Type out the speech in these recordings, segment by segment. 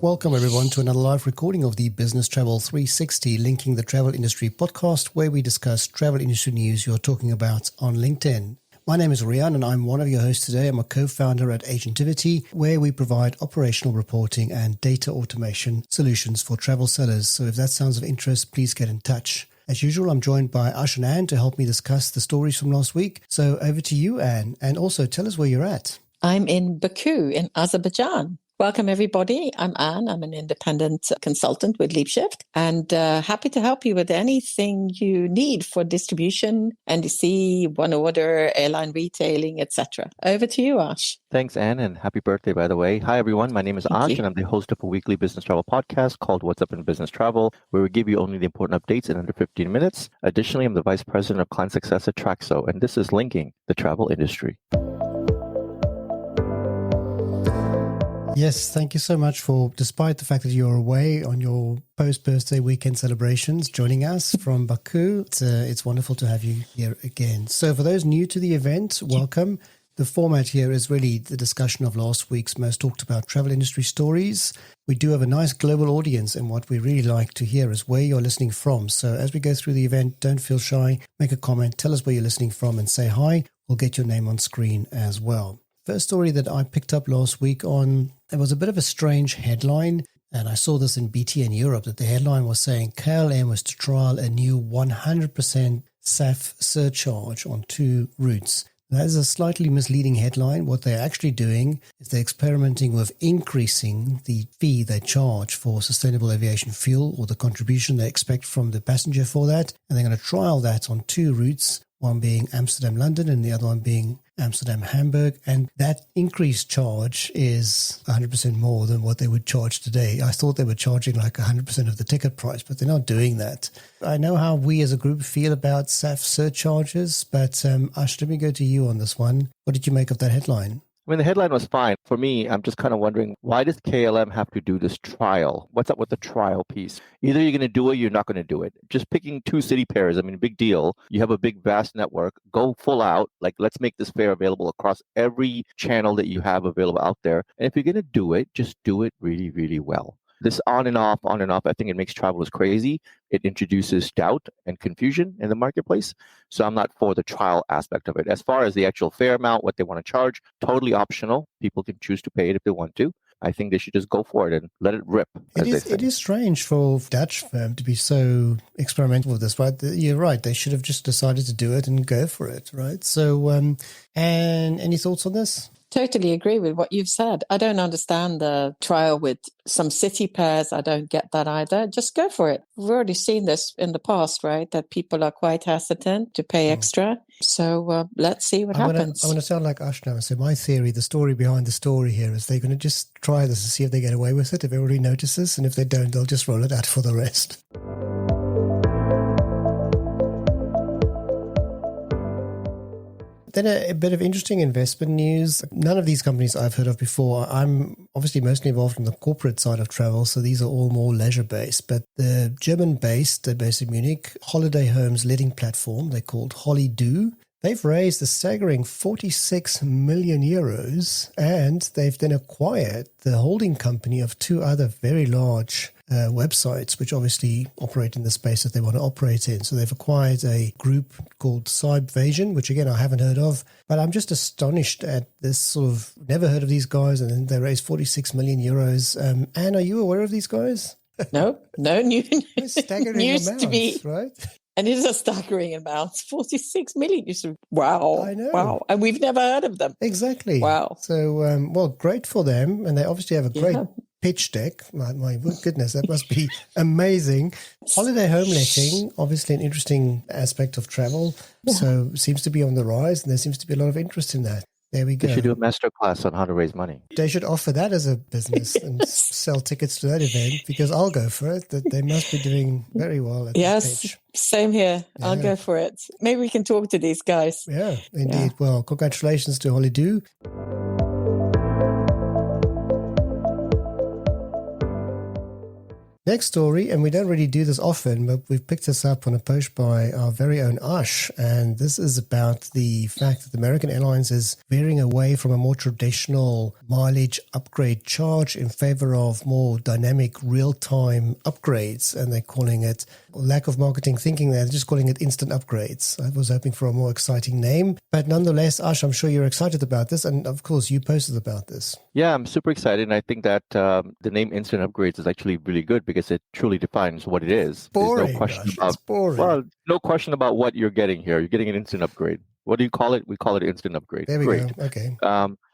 Welcome everyone to another live recording of the Business Travel 360 Linking the Travel Industry podcast, where we discuss travel industry news you're talking about on LinkedIn. My name is Rian and I'm one of your hosts today. I'm a co-founder at Agentivity, where we provide operational reporting and data automation solutions for travel sellers. So if that sounds of interest, please get in touch. As usual, I'm joined by Ash and Anne to help me discuss the stories from last week. So over to you, Anne, and also tell us where you're at. I'm in Baku in Azerbaijan. Welcome, everybody. I'm Anne. I'm an independent consultant with LeapShift and happy to help you with anything you need for distribution, NDC, one order, airline retailing, etc. Over to you, Ash. Thanks, Anne, and happy birthday, by the way. Hi, everyone. My name is Ash, and I'm the host of a weekly business travel podcast called What's Up in Business Travel, where we give you only the important updates in under 15 minutes. Additionally, I'm the Vice President of Client Success at Traxo, and this is Linking the Travel Industry. Yes, thank you so much for, despite the fact that you're away on your post-birthday weekend celebrations, joining us from Baku. It's wonderful to have you here again. So for those new to the event, welcome. The format here is really the discussion of last week's most talked about travel industry stories. We do have a nice global audience, and what we really like to hear is where you're listening from. So as we go through the event, don't feel shy, make a comment, tell us where you're listening from and say hi. We'll get your name on screen as well. First story that I picked up last week on, it was a bit of a strange headline, and I saw this in BTN Europe, that the headline was saying KLM was to trial a new 100% SAF surcharge on 2 routes. That is a slightly misleading headline. What they're actually doing is they're experimenting with increasing the fee they charge for sustainable aviation fuel, or the contribution they expect from the passenger for that, and they're going to trial that on 2 routes, one being Amsterdam-London and the other one being Amsterdam-Hamburg, and that increased charge is 100% more than what they would charge today. I thought they were charging like 100% of the ticket price, but they're not doing that. I know how we as a group feel about SAF surcharges, but Ash, let me go to you on this one. What did you make of that headline? I mean, the headline was fine. For me, I'm just kind of wondering, why does KLM have to do this trial? What's up with the trial piece? Either you're going to do it or you're not going to do it. Just picking 2 city pairs, I mean, big deal. You have a big, vast network. Go full out. Like, let's make this fare available across every channel that you have available out there. And if you're going to do it, just do it really, really well. This on and off, I think it makes travelers crazy. It introduces doubt and confusion in the marketplace. So I'm not for the trial aspect of it. As far as the actual fare amount, what they want to charge, totally optional. People can choose to pay it if they want to. I think they should just go for it and let it rip. It is strange for Dutch firm to be so experimental with this, right? You're right. They should have just decided to do it and go for it, right? So, and any thoughts on this? Totally agree with what you've said. I don't understand the trial with some city pairs. I don't get that either. Just go for it. We've already seen this in the past, right? That people are quite hesitant to pay extra. So let's see what happens. I'm going to sound like Ash now. So my theory, the story behind the story here is they're going to just try this and see if they get away with it, if everybody notices. And if they don't, they'll just roll it out for the rest. Then a bit of interesting investment news. None of these companies I've heard of before. I'm obviously mostly involved in the corporate side of travel, so these are all more leisure-based. But the German-based, they're based in Munich, holiday homes letting platform, they're called Holido. They've raised a staggering 46 million euros, and they've then acquired the holding company of 2 other very large websites, which obviously operate in the space that they want to operate in. So they've acquired a group called Cybevasion, which again, I haven't heard of, but I'm just astonished at this sort of, never heard of these guys, and then they raised 46 million euros. Anne, are you aware of these guys? No new staggering news amounts, to me. Right? And it is a staggering amount, 46 million. You said, wow. I know. Wow. And we've never heard of them. Exactly. Wow. So, well, great for them. And they obviously have a great pitch deck. My goodness, that must be amazing. Holiday home letting, obviously an interesting aspect of travel. Yeah. So seems to be on the rise, and there seems to be a lot of interest in that. There we go. They should do a master class on how to raise money. They should offer that as a business and sell tickets to that event, because I'll go for it. That they must be doing very well at this pitch. Same here. Yeah. I'll go for it. Maybe we can talk to these guys. Yeah, indeed. Yeah. Well, congratulations to Holido. Next story, and we don't really do this often, but we've picked this up on a post by our very own Ash, and this is about the fact that American Airlines is veering away from a more traditional mileage upgrade charge in favor of more dynamic real-time upgrades, and they're calling it, lack of marketing thinking, they're just calling it instant upgrades. I was hoping for a more exciting name, but nonetheless, Ash, I'm sure you're excited about this, and of course you posted about this. Yeah, I'm super excited, and I think that the name instant upgrades is actually really good because it truly defines what it is. Boring, There's no question about, it's boring. well, no question about what you're getting here. You're getting an instant upgrade. What do you call it? We call it instant upgrade. There we Great. go. Okay.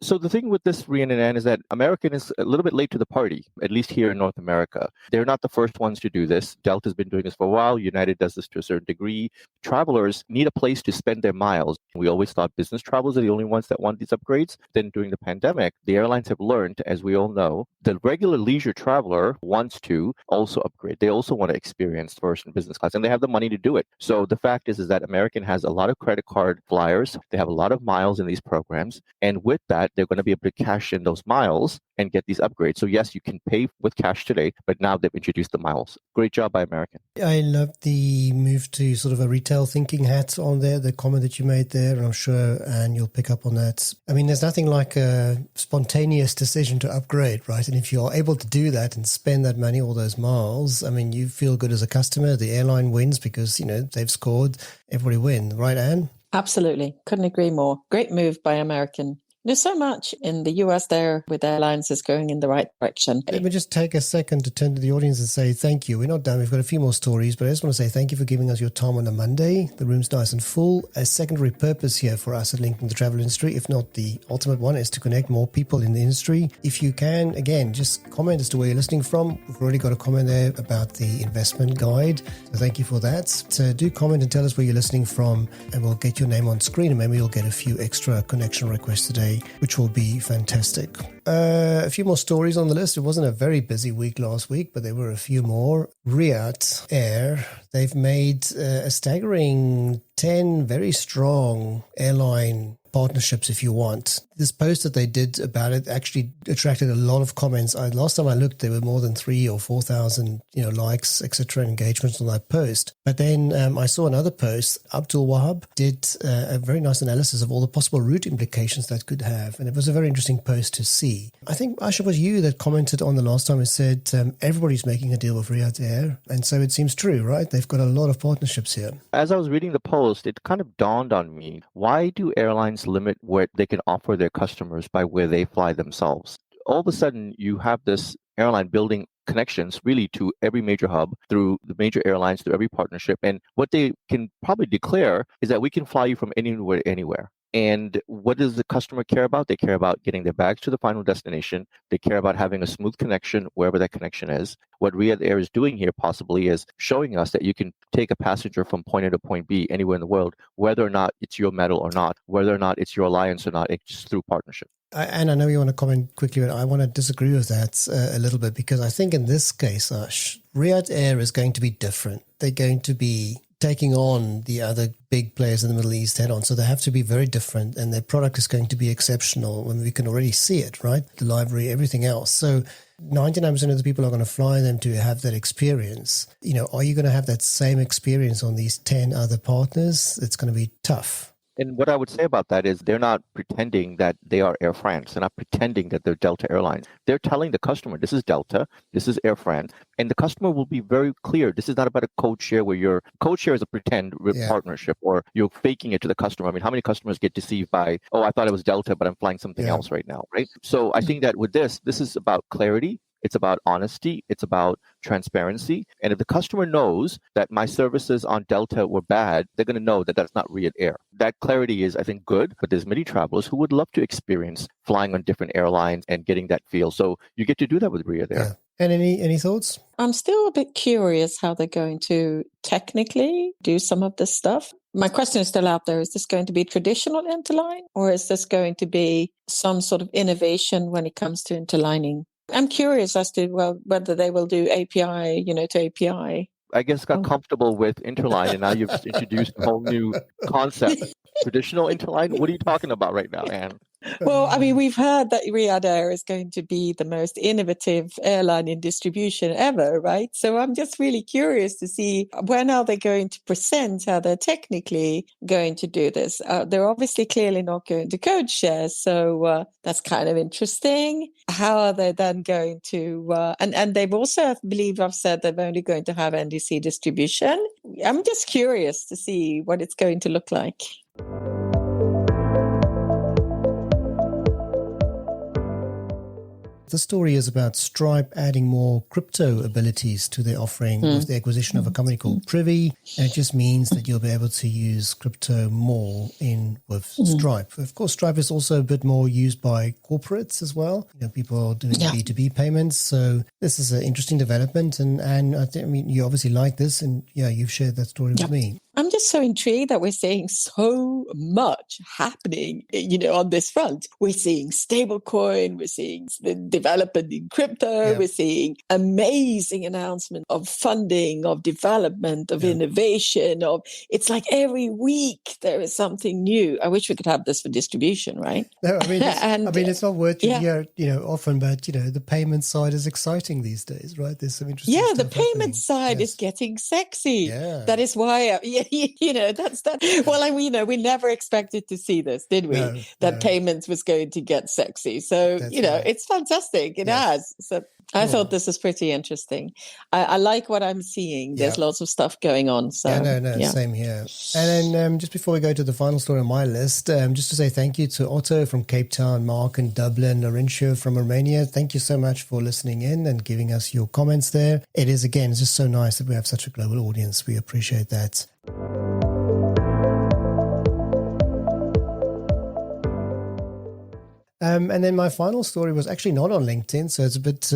So the thing with this re-NNN is that American is a little bit late to the party, at least here in North America. They're not the first ones to do this. Delta's been doing this for a while. United does this to a certain degree. Travelers need a place to spend their miles. We always thought business travelers are the only ones that want these upgrades. Then during the pandemic, the airlines have learned, as we all know, the regular leisure traveler wants to also upgrade. They also want to experience first and business class, and they have the money to do it. So the fact is that American has a lot of credit card flyers. They have a lot of miles in these programs. And with that, they're going to be able to cash in those miles and get these upgrades. So yes, you can pay with cash today, but now they've introduced the miles. Great job by American. I love the move to sort of a retail thinking hat on there, the comment that you made there, and I'm sure, and you'll pick up on that. I mean, there's nothing like a spontaneous decision to upgrade, right? And if you're able to do that and spend that money, all those miles, I mean, you feel good as a customer. The airline wins because, you know, they've scored. Everybody win. Right, Anne? Absolutely. Couldn't agree more. Great move by American. There's so much in the US there with airlines is going in the right direction. Let me just take a second to turn to the audience and say thank you. We're not done. We've got a few more stories, but I just want to say thank you for giving us your time on a Monday. The room's nice and full. A secondary purpose here for us at Linking the Travel Industry, if not the ultimate one, is to connect more people in the industry. If you can, again, just comment as to where you're listening from. We've already got a comment there about the investment guide. So thank you for that. So do comment and tell us where you're listening from, and we'll get your name on screen, and maybe you'll get a few extra connection requests today, which will be fantastic. A few more stories on the list. It wasn't a very busy week last week, but there were a few more. Riyadh Air, they've made a staggering 10 very strong airline partnerships, if you want. This post that they did about it actually attracted a lot of comments. Last time I looked, there were more than 3,000 or 4,000, likes, etc., engagements on that post. But then I saw another post. Abdul Wahab did a very nice analysis of all the possible route implications that could have, and it was a very interesting post to see. I think, Asha, it was you that commented on the last time and said everybody's making a deal with Riyadh Air, and so it seems true, right? They've got a lot of partnerships here. As I was reading the post, it kind of dawned on me, why do airlines limit what they can offer their customers by where they fly themselves? All of a sudden, you have this airline building connections really to every major hub, through the major airlines, through every partnership. And what they can probably declare is that we can fly you from anywhere to anywhere. And what does the customer care about? They care about getting their bags to the final destination. They care about having a smooth connection wherever that connection is. What Riyadh Air is doing here possibly is showing us that you can take a passenger from point A to point B anywhere in the world, whether or not it's your metal or not, whether or not it's your alliance or not, it's just through partnership. And I know you want to comment quickly, but I want to disagree with that a little bit, because I think in this case, Ash, Riyadh Air is going to be different. They're going to be taking on the other big players in the Middle East head on. So they have to be very different, and their product is going to be exceptional. And we can already see it, right? The library, everything else. So 99% of the people are going to fly them to have that experience. Are you going to have that same experience on these 10 other partners? It's going to be tough. And what I would say about that is they're not pretending that they are Air France. They're not pretending that they're Delta Airlines. They're telling the customer, this is Delta, this is Air France. And the customer will be very clear. This is not about a code share where code share is a pretend partnership, or you're faking it to the customer. I mean, how many customers get deceived by, I thought it was Delta, but I'm flying something else right now, right? So I think that with this is about clarity. It's about honesty. It's about transparency. And if the customer knows that my services on Delta were bad, they're going to know that that's not Riyadh Air. That clarity is, I think, good, but there's many travelers who would love to experience flying on different airlines and getting that feel. So you get to do that with Riyadh Air. Yeah. And any thoughts? I'm still a bit curious how they're going to technically do some of this stuff. My question is still out there. Is this going to be traditional interline, or is this going to be some sort of innovation when it comes to interlining? I'm curious as to whether they will do API, to API. I guess got comfortable with interline, and now you've just introduced a whole new concept. Traditional interline? What are you talking about right now, Anne? Well, I mean, we've heard that Riyadh Air is going to be the most innovative airline in distribution ever, right? So I'm just really curious to see when are they going to present how they're technically going to do this. They're obviously clearly not going to code share, so that's kind of interesting. How are they then going to? And they've also, I believe, I've said they're only going to have NDC distribution. I'm just curious to see what it's going to look like. The story is about Stripe adding more crypto abilities to their offering with the acquisition of a company called Privy. And it just means that you'll be able to use crypto more with Stripe. Of course, Stripe is also a bit more used by corporates as well. People doing B2B payments. So this is an interesting development. And I mean, you obviously like this. And you've shared that story with me. I'm just so intrigued that we're seeing so much happening, on this front. We're seeing stablecoin, we're seeing the development in crypto, we're seeing amazing announcement of funding, of development, of innovation. It's like every week there is something new. I wish we could have this for distribution, right? No, I mean, it's not worth you hear, often, but the payment side is exciting these days, right? There's some interesting stuff the payment happening. side is getting sexy. Yeah. That is why. That's that. Well, we never expected to see this, did we? That payments was going to get sexy. So, it's fantastic. It has. So I thought this was pretty interesting. I like what I'm seeing. There's lots of stuff going on. So same here. And then just before we go to the final story on my list, just to say thank you to Otto from Cape Town, Mark in Dublin, Laurentia from Romania. Thank you so much for listening in and giving us your comments there. It is, again, it's just so nice that we have such a global audience. We appreciate that. And then my final story was actually not on LinkedIn, so it's a bit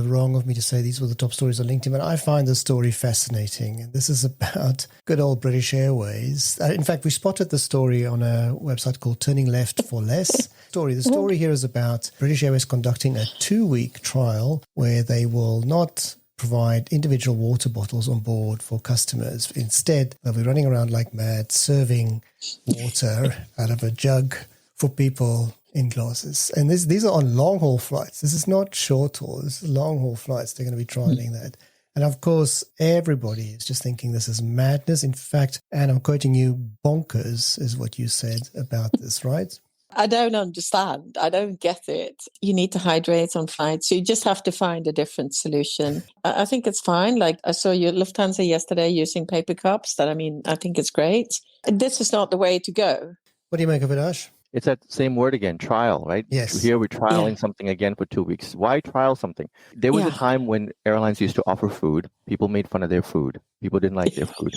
wrong of me to say these were the top stories on LinkedIn, but I find the story fascinating. And this is about good old British Airways. In fact, we spotted the story on a website called Turning Left for Less. The story here is about British Airways conducting a 2-week trial where they will not provide individual water bottles on board for customers. Instead, they'll be running around like mad, serving water out of a jug for people in glasses. And these are on long-haul flights. This is not short-haul. This is long-haul flights. They're going to be trialing that. And of course, everybody is just thinking this is madness. In fact, and I'm quoting you, bonkers is what you said about this, right? I don't understand. I don't get it. You need to hydrate on flights. So you just have to find a different solution. I think it's fine. Like I saw your Lufthansa yesterday using paper cups. I think it's great. This is not the way to go. What do you make of it, Ash? It's that same word again, trial, right? Yes. Here we're trialing something again for 2 weeks. Why trial something? There was a time when airlines used to offer food. People made fun of their food. People didn't like their food.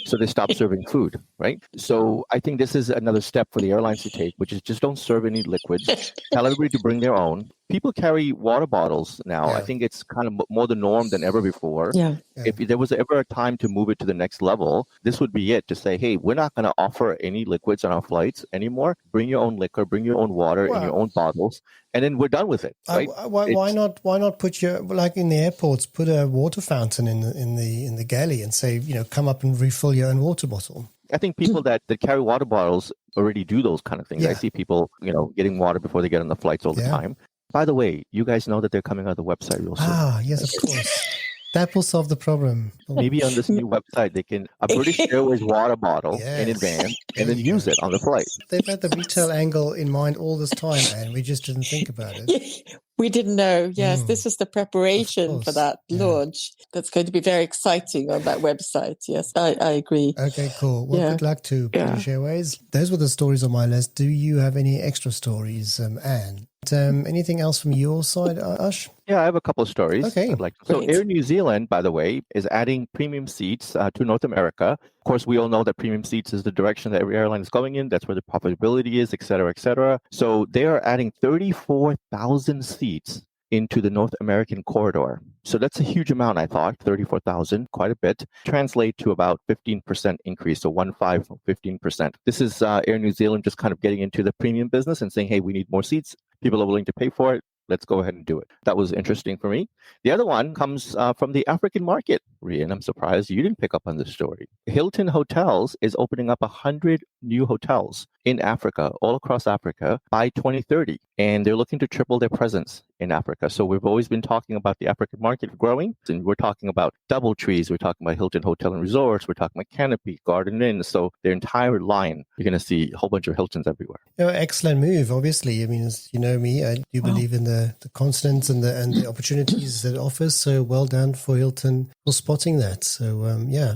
So they stopped serving food, right? So I think this is another step for the airlines to take, which is just don't serve any liquids. Tell everybody to bring their own. People carry water bottles now. I think it's kind of more the norm than ever before. If there was ever a time to move it to the next level, this would be it. To say, hey, we're not going to offer any liquids on our flights anymore. Bring your own liquor, bring your own water in your own bottles, and then we're done with it. Right? Why not put like in the airports, put a water fountain in the galley and say, come up and refill your own water bottle. I think people that carry water bottles already do those kind of things. I see people, getting water before they get on the flights all the time. By the way, you guys know that they're coming on the website real soon. Yes, of course. That will solve the problem. Maybe on this new website, they can a British Airways water bottle in advance and then use it on the flight. They've had the retail angle in mind all this time, and we just didn't think about it. We didn't know. Yes, this is the preparation for that launch. That's going to be very exciting on that website. Yes, I agree. Okay, cool. Well, good luck to British Airways. Those were the stories on my list. Do you have any extra stories, Anne? Anything else from your side, Ash? Yeah, I have a couple of stories. Okay. So Air New Zealand, by the way, is adding premium seats to North America. Of course, we all know that premium seats is the direction that every airline is going in. That's where the profitability is, et cetera, et cetera. So they are adding 34,000 seats into the North American corridor. So that's a huge amount, I thought, 34,000, quite a bit. Translate to about 15% increase, so 15%. This is Air New Zealand just kind of getting into the premium business and saying, hey, we need more seats. People are willing to pay for it. Let's go ahead and do it. That was interesting for me. The other one comes from the African market, Rian. I'm surprised you didn't pick up on this story. Hilton Hotels is opening up 100 new hotels in Africa, all across Africa, by 2030. And they're looking to triple their presence in Africa. So we've always been talking about the African market growing, and we're talking about DoubleTrees, we're talking about Hilton Hotel and Resorts, we're talking about Canopy, Garden Inn. So their entire line, you're going to see a whole bunch of Hiltons everywhere. Excellent move, obviously. I mean, as you know me, I do believe in the continent and the opportunities that it offers. So well done for Hilton for spotting that. So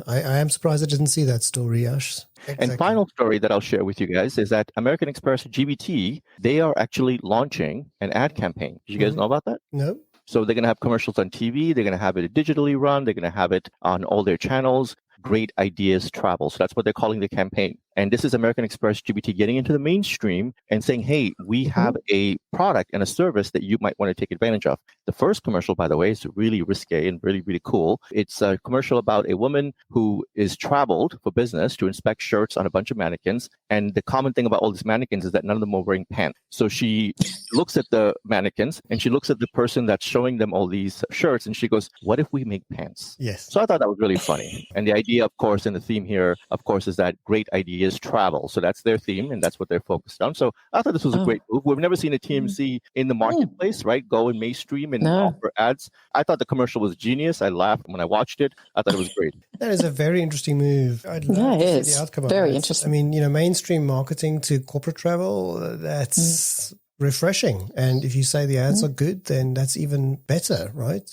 I am surprised I didn't see that story, Ash. Exactly. And final story that I'll share with you guys is that American Express GBT, they are actually launching an ad campaign. Did you guys know about that? No. So they're going to have commercials on TV. They're going to have it digitally run. They're going to have it on all their channels. Great Ideas Travel. So that's what they're calling the campaign. And this is American Express GBT getting into the mainstream and saying, hey, we have a product and a service that you might want to take advantage of. The first commercial, by the way, is really risque and really, really cool. It's a commercial about a woman who is traveled for business to inspect shirts on a bunch of mannequins. And the common thing about all these mannequins is that none of them are wearing pants. So she looks at the mannequins and she looks at the person that's showing them all these shirts and she goes, what if we make pants? Yes. So I thought that was really funny. And the idea, of course, and the theme here, of course, is that great ideas travel. So that's their theme and that's what they're focused on. So I thought this was a great move. We've never seen a TMC in the marketplace, right? Go in mainstream and offer ads. I thought the commercial was genius. I laughed when I watched it. I thought it was great. That is a very interesting move. I'd love to see the outcome of very that. interesting. I mean, mainstream marketing to corporate travel, that's refreshing. And if you say the ads are good, then that's even better, right?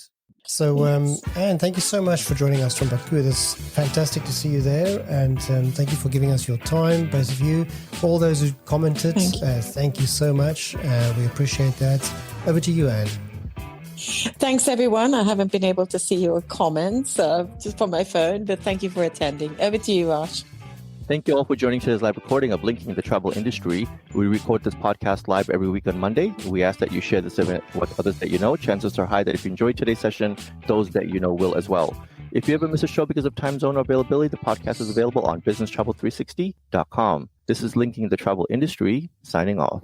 So, Anne, thank you so much for joining us from Baku. It's fantastic to see you there. And thank you for giving us your time, both of you. All those who commented, thank you so much. We appreciate that. Over to you, Anne. Thanks, everyone. I haven't been able to see your comments just from my phone, but thank you for attending. Over to you, Ash. Thank you all for joining today's live recording of Linking the Travel Industry. We record this podcast live every week on Monday. We ask that you share this event with others that you know. Chances are high that if you enjoyed today's session, those that you know will as well. If you ever miss a show because of time zone or availability, the podcast is available on businesstravel360.com. This is Linking the Travel Industry, signing off.